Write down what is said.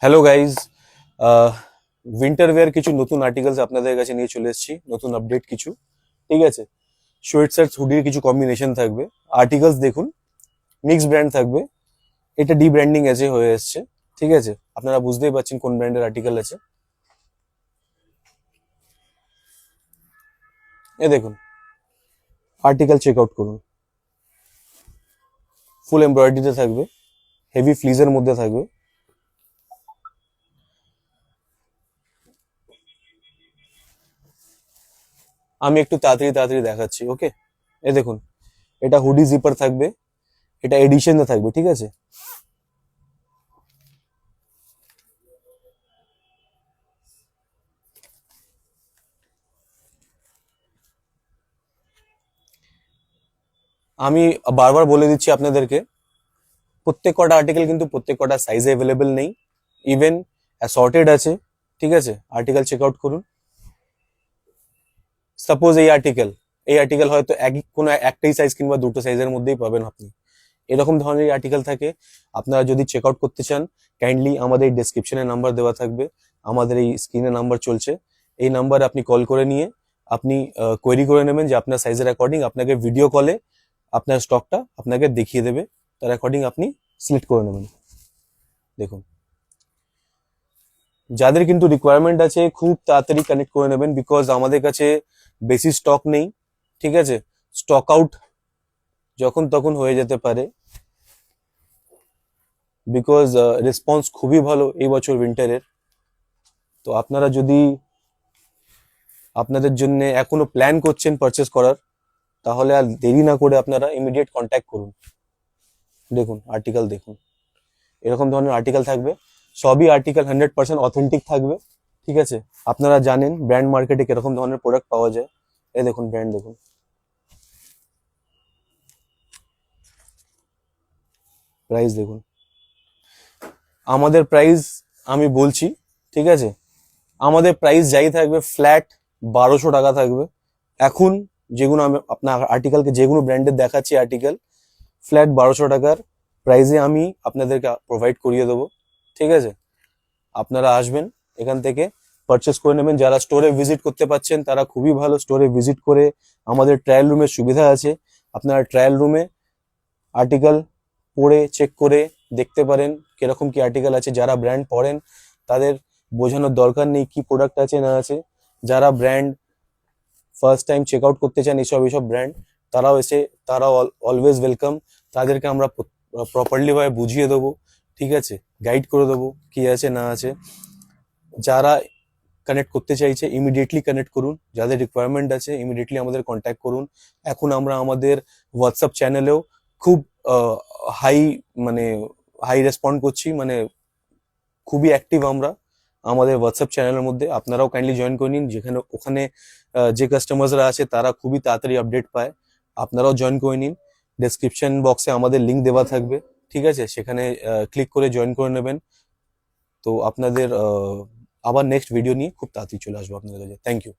Hello guys, winter wire কিছু নতুন articles আপনাদের কাছে নিয়ে চলে এসেছি, নতুন আপডেট কিছু। ঠিক আছে, সোয়েট শার্টস হুডির কিছু কম্বিনেশন থাকবে। আর্টিকেলস দেখুন, মিক্স ব্র্যান্ড থাকবে। এটা ডি ব্র্যান্ডিং আছে হয়ে এসছে। ঠিক আছে, আপনারা বুঝতেই পারছেন কোন ব্র্যান্ডের আর্টিকেল আছে। এ দেখুন, আর্টিকেল চেক আউট করুন। ফুল এমব্রয়ডারিতে থাকবে, হেভি ফ্লিজের মধ্যে থাকবে। আমি একটু তাড়াতাড়ি তাড়াতাড়ি দেখাচ্ছি, ওকে। এ দেখুন, এটা হুডি জিপার থাকবে, এটা এডিশনে থাকবে। ঠিক আছে, আমি বারবার বলে দিচ্ছি আপনাদেরকে, প্রত্যেক কটা আর্টিকেল কিন্তু প্রত্যেক কটা সাইজে অ্যাভেলেবেল নেই, ইভেন অ্যাসর্টেড আছে। ঠিক আছে, আর্টিকেল চেক আউট করুন। সাপোজ এই আর্টিকেল হয়তো কোনো একটাই সাইজ কিংবা দুটো সাইজের মধ্যেই পাবেন আপনি। এরকম ধরনের আর্টিকেল থাকে। আপনারা যদি চেক আউট করতে চান, কাইন্ডলি আমাদের ডেসক্রিপশনে নাম্বার দেওয়া থাকবে, আমাদের এই স্ক্রিনে নাম্বার চলছে, এই নাম্বারে আপনি কল করে নিয়ে আপনি কোয়েরি করে নেবেন যে আপনার সাইজের অ্যাকর্ডিং আপনাকে ভিডিও কলে আপনার স্টকটা আপনাকে দেখিয়ে দেবে, তার অ্যাকর্ডিং আপনি সিলেক্ট করে নেবেন। দেখুন, যাদের কিন্তু রিকোয়ারমেন্ট আছে খুব তাড়াতাড়ি কানেক্ট করে নেবেন, বিকজ আমাদের কাছে বেশি স্টক নেই। ঠিক আছে, স্টক আউট যখন তখন হয়ে যেতে পারে, বিকজ রেসপন্স খুবই ভালো এই বছর উইন্টারের। তো আপনারা যদি আপনাদের জন্য এখনো প্ল্যান করছেন পারচেস করার, তাহলে আর দেরি না করে আপনারা ইমিডিয়েট কন্ট্যাক্ট করুন। দেখুন, আর্টিকেল দেখুন, এরকম ধরনের আর্টিকেল থাকবে। সবই আর্টিকেল 100% অথেন্টিক থাকবে। ঠিক আছে, আপনারা জানেন ব্র্যান্ড মার্কেটে কিরকম ধরনের প্রোডাক্ট পাওয়া যায়। এই দেখুন, ব্র্যান্ড দেখুন, প্রাইস দেখুন। আমাদের প্রাইস আমি বলছি, ঠিক আছে, আমাদের প্রাইস যাই থাকবে ফ্ল্যাট 1200 টাকা থাকবে। এখন যেগুলো আমি আপনার আর্টিকেলকে যেগুলো ব্র্যান্ডের দেখাচ্ছি আর্টিকেল, ফ্ল্যাট 1200 টাকার প্রাইসে আমি আপনাদেরকে প্রোভাইড করিয়ে দেবো। ঠিক আছে, আপনারা আসবেন, এখান থেকে পারচেস করে নেবেন। যারা স্টোরে ভিজিট করতে পারছেন তারা খুবই ভালো, স্টোরে ভিজিট করে আমাদের ট্রায়াল রুমের সুবিধা আছে, আপনারা ট্রায়াল রুমে আর্টিকেল পড়ে চেক করে দেখতে পারেন কিরকম কি আর্টিকেল আছে। যারা ব্র্যান্ড পড়েন তাদের বোঝানোর দরকার নেই কি প্রোডাক্ট আছে না আছে। যারা brand first time check out করতে চান এইসব ব্র্যান্ড, তারাও এসে, তারাও অলওয়েজ ওয়েলকাম। তাদেরকে আমরা প্রপারলি ভাবে বুঝিয়ে দেবো। ঠিক আছে, গাইড করে দেবো কি আছে না আছে। যারা কানেক্ট করতে চাইছে ইমিডিয়েটলি কানেক্ট করুন, যাদের রিকোয়ারমেন্ট আছে ইমিডিয়েটলি আমাদের কন্ট্যাক্ট করুন। এখন আমরা আমাদের হোয়াটসঅ্যাপ চ্যানেলেও খুব হাই মানে হাই রেসপন্ড করছি, মানে খুবই অ্যাক্টিভ আমরা আমাদের হোয়াটসঅ্যাপ চ্যানেলের মধ্যে। আপনারাও কাইন্ডলি জয়েন করে নিন, যেখানে ওখানে যে কাস্টমার্সরা আছে তারা খুবই তাড়াতাড়ি আপডেট পায়। আপনারাও জয়েন করে নিন, ডেসক্রিপশন বক্সে আমাদের লিঙ্ক দেওয়া থাকবে। ঠিক আছে, সেখানে ক্লিক করে জয়েন করে নেবেন। তো আপনাদের আবার নেক্সট ভিডিও নিয়ে খুব তাড়াতাড়ি চলে আসবো আপনাদের কাছে। Thank you.